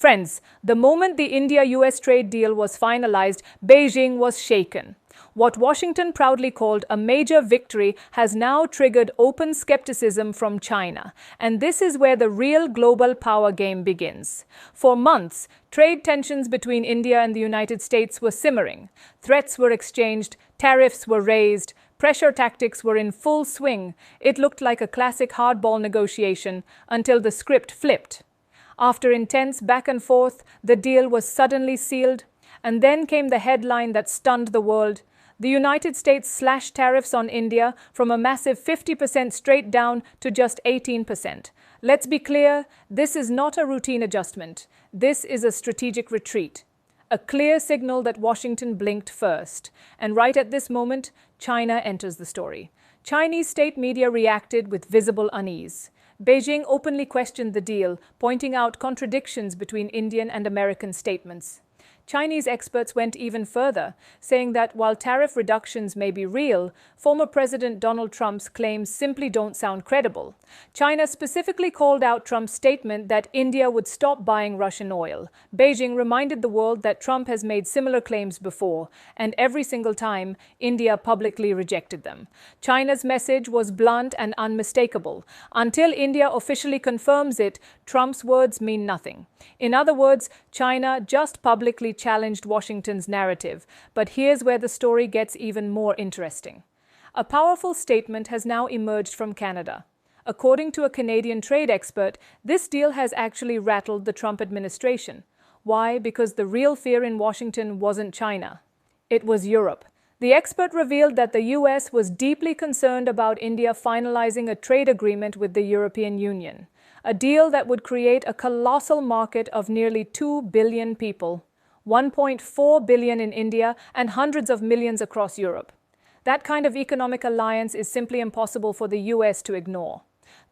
Friends, the moment the India-US trade deal was finalized, Beijing was shaken. What Washington proudly called a major victory has now triggered open skepticism from China, and this is where the real global power game begins. For months, trade tensions between India and the United States were simmering. Threats were exchanged, tariffs were raised, pressure tactics were in full swing. It looked like a classic hardball negotiation until the script flipped. After intense back and forth, the deal was suddenly sealed, and then came the headline that stunned the world. The United States slashed tariffs on India from a massive 50% straight down to just 18%. Let's be clear, this is not a routine adjustment. This is a strategic retreat. A clear signal that Washington blinked first. And right at this moment, China enters the story. Chinese state media reacted with visible unease. Beijing openly questioned the deal, pointing out contradictions between Indian and American statements. Chinese experts went even further, saying that while tariff reductions may be real, former President Donald Trump's claims simply don't sound credible. China specifically called out Trump's statement that India would stop buying Russian oil. Beijing reminded the world that Trump has made similar claims before, and every single time, India publicly rejected them. China's message was blunt and unmistakable. Until India officially confirms it, Trump's words mean nothing. In other words, China just publicly challenged Washington's narrative, but here's where the story gets even more interesting. A powerful statement has now emerged from Canada. According to a Canadian trade expert, this deal has actually rattled the Trump administration. Why? Because the real fear in Washington wasn't China. It was Europe. The expert revealed that the US was deeply concerned about India finalizing a trade agreement with the European Union, a deal that would create a colossal market of nearly 2 billion people. 1.4 billion in India and hundreds of millions across Europe. That kind of economic alliance is simply impossible for the US to ignore.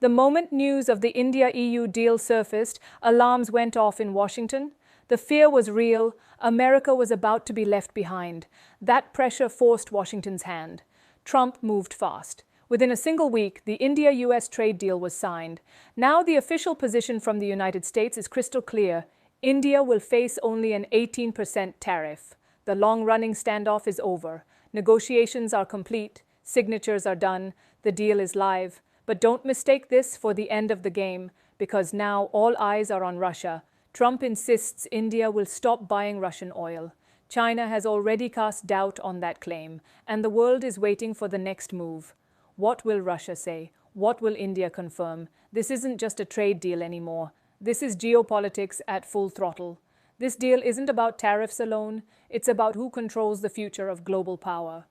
The moment news of the India-EU deal surfaced, alarms went off in Washington. The fear was real. America was about to be left behind. That pressure forced Washington's hand. Trump moved fast. Within a single week, the India-US trade deal was signed. Now the official position from the United States is crystal clear. India will face only an 18% tariff. The long-running standoff is over. Negotiations are complete. Signatures are done. The deal is live. But don't mistake this for the end of the game, because now all eyes are on Russia. Trump insists India will stop buying Russian oil. China has already cast doubt on that claim, and the world is waiting for the next move. What will Russia say? What will India confirm? This isn't just a trade deal anymore. This is geopolitics at full throttle. This deal isn't about tariffs alone. It's about who controls the future of global power.